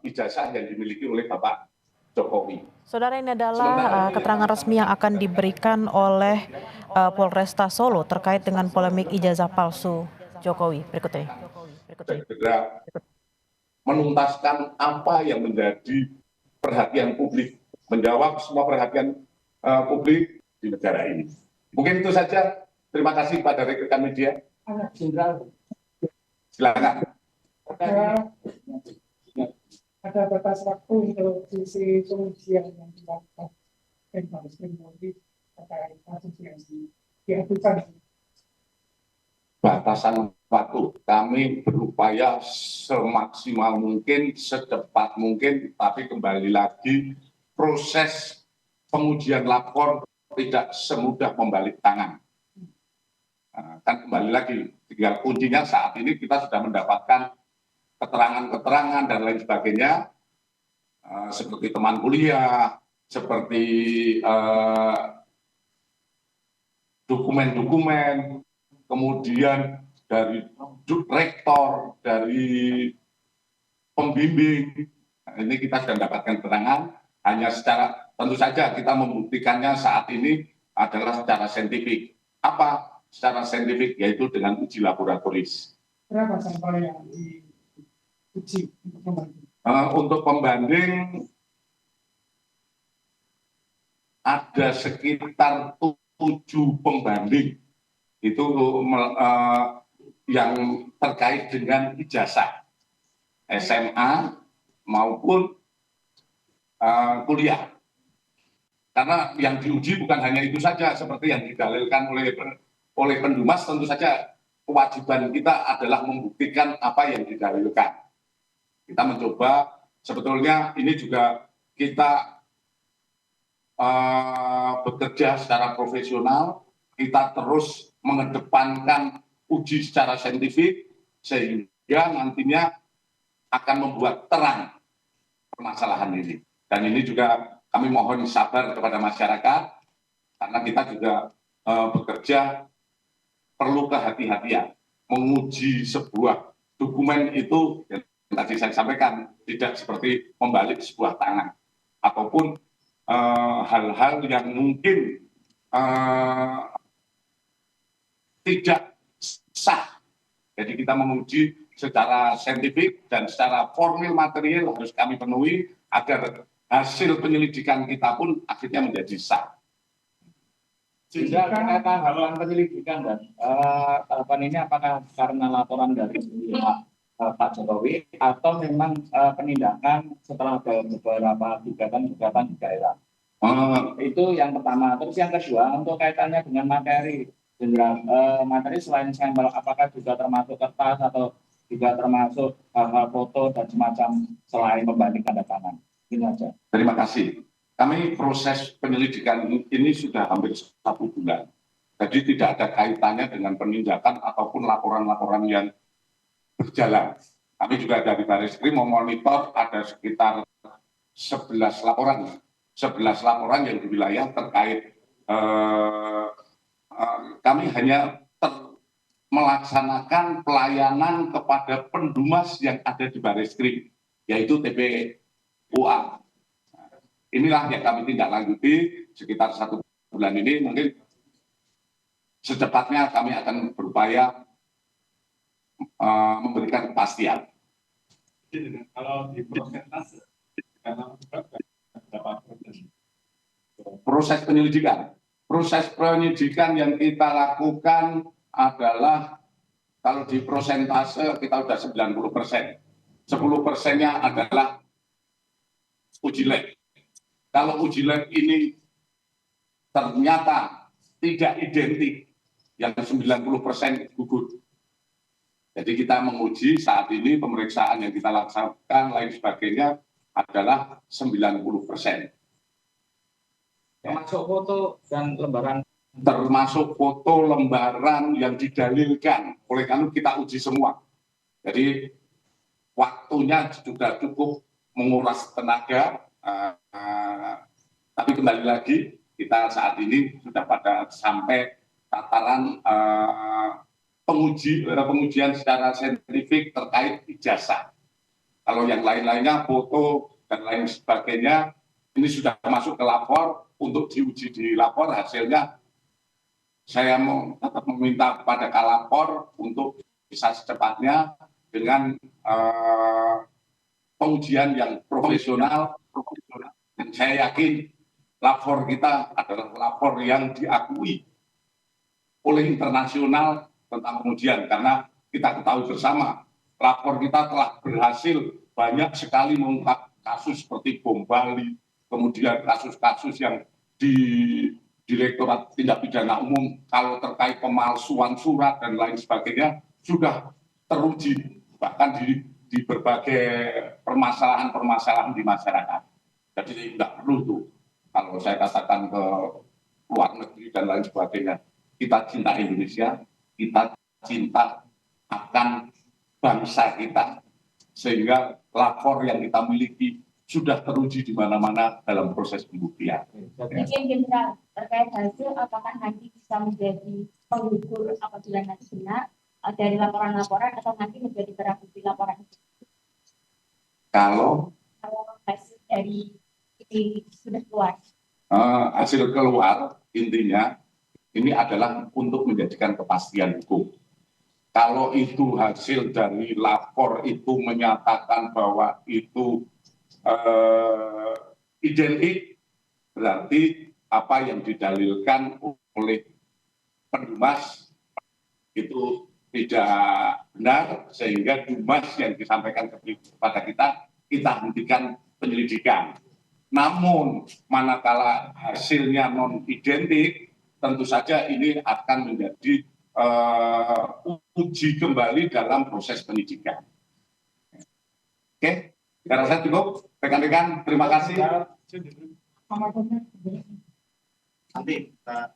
ijazah yang dimiliki oleh Bapak Jokowi. Saudara, ini adalah keterangan resmi yang akan diberikan oleh Polresta Solo terkait dengan polemik ijazah palsu Jokowi. Berikut ini. Segera menuntaskan apa yang menjadi perhatian publik, menjawab semua perhatian publik di negara ini. Mungkin itu saja. Terima kasih pada rekan media. Silakan. Ada batas waktu untuk sisi pengujian yang dilakukan dan harus menjadi terkait kasus yang diadukan. Batasan waktu kami berupaya semaksimal mungkin, secepat mungkin, tapi kembali lagi proses pengujian lapor tidak semudah membalik tangan. Kan kembali lagi, tinggal kuncinya saat ini kita sudah mendapatkan keterangan-keterangan dan lain sebagainya, seperti teman kuliah, seperti dokumen-dokumen, kemudian dari rektor, dari pembimbing. Ini kita sudah mendapatkan keterangan, hanya secara, tentu saja kita membuktikannya saat ini adalah secara saintifik. Apa secara saintifik? Yaitu dengan uji laboratoris. Berapa sampel yang diuji untuk pembanding? Untuk pembanding ada sekitar 7 pembanding itu yang terkait dengan ijazah SMA maupun kuliah. Karena yang diuji bukan hanya itu saja, seperti yang didalilkan oleh Pendumas, tentu saja kewajiban kita adalah membuktikan apa yang didalilkan. Kita mencoba, sebetulnya ini juga kita bekerja secara profesional, kita terus mengedepankan uji secara saintifik, sehingga nantinya akan membuat terang permasalahan ini. Dan ini juga kami mohon sabar kepada masyarakat, karena kita juga bekerja perlu kehati-hatian. Menguji sebuah dokumen itu, yang tadi saya sampaikan, tidak seperti membalik sebuah tangan, ataupun hal-hal yang mungkin tidak sah. Jadi kita menguji secara saintifik dan secara formil material harus kami penuhi agar hasil penyelidikan kita pun akhirnya menjadi sah. Sehingga terkait haluan penyelidikan dan tahapan ini apakah karena laporan dari Pak Jokowi atau memang penindakan setelah beberapa gugatan di daerah? Itu yang pertama. Terus yang kedua, untuk kaitannya dengan materi, materi selain sampel, apakah juga termasuk kertas atau juga termasuk hal-hal foto dan semacam selain pembanding tanda tangan? Ini saja. Terima kasih. Kami proses penyelidikan ini sudah hampir 1 bulan. Jadi tidak ada kaitannya dengan penindakan ataupun laporan-laporan yang berjalan. Kami juga dari Barreskrim memonitor ada sekitar 11 laporan. 11 laporan yang di wilayah terkait kami hanya melaksanakan pelayanan kepada Pendumas yang ada di Barreskrim, yaitu TPUA. Inilah yang kami tindak lanjuti sekitar 1 bulan ini. Mungkin secepatnya kami akan berupaya memberikan kepastian. Kalau di proses penyidikan yang kita lakukan adalah kalau di prosentase kita sudah 90%. 10%-nya adalah uji lab. Kalau uji lab ini ternyata tidak identik, yang 90% gugur. Jadi kita menguji saat ini pemeriksaan yang kita laksanakan lain sebagainya adalah 90%. Termasuk foto dan lembaran. Termasuk foto lembaran yang didalilkan. Oleh karena kita uji semua. Jadi waktunya sudah cukup menguras tenaga. Tapi kembali lagi kita saat ini sudah pada sampai tataran pengujian secara saintifik terkait ijazah. Kalau yang lain-lainnya, foto dan lain sebagainya, ini sudah masuk ke lapor untuk diuji di lapor. Hasilnya saya mau tetap meminta kepada kalapor untuk bisa secepatnya dengan pengujian yang profesional. Dan saya yakin lapor kita adalah lapor yang diakui oleh internasional tentang pengujian, karena kita ketahui bersama lapor kita telah berhasil banyak sekali mengungkap kasus seperti bom Bali, kemudian kasus-kasus yang di Direktorat Tindak Pidana Umum kalau terkait pemalsuan surat dan lain sebagainya sudah teruji bahkan di berbagai permasalahan-permasalahan di masyarakat. Jadi tidak perlu tuh kalau saya katakan ke luar negeri dan lain sebagainya. Kita cinta Indonesia, kita cinta akan bangsa kita, sehingga lapor yang kita miliki sudah teruji di mana-mana dalam proses pembuktian. Izin Jenderal, terkait hasil apakah nanti bisa menjadi penggugur apabila nanti benar dari laporan-laporan atau nanti menjadi barang bukti laporan? Kalau hasil dari ini sudah keluar. Hasil keluar intinya ini adalah untuk menjadikan kepastian hukum. Kalau itu hasil dari lapor itu menyatakan bahwa itu identik, berarti apa yang didalilkan oleh pendumas itu tidak benar, sehingga dumas yang disampaikan kepada kita hentikan penyelidikan. Namun manakala hasilnya non identik, tentu saja ini akan menjadi uji kembali dalam proses penyidikan. Oke, saya rasa cukup. Rekan-rekan, terima kasih. Nanti kita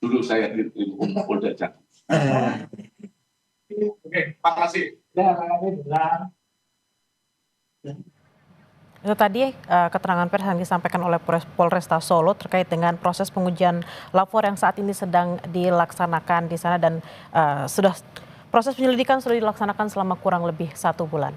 Dulu saya di Polda Jatim. Oke, terima kasih. Itu tadi keterangan pers yang disampaikan oleh Polresta Solo terkait dengan proses pengujian lapor yang saat ini sedang dilaksanakan di sana dan proses penyelidikan sudah dilaksanakan selama kurang lebih 1 bulan.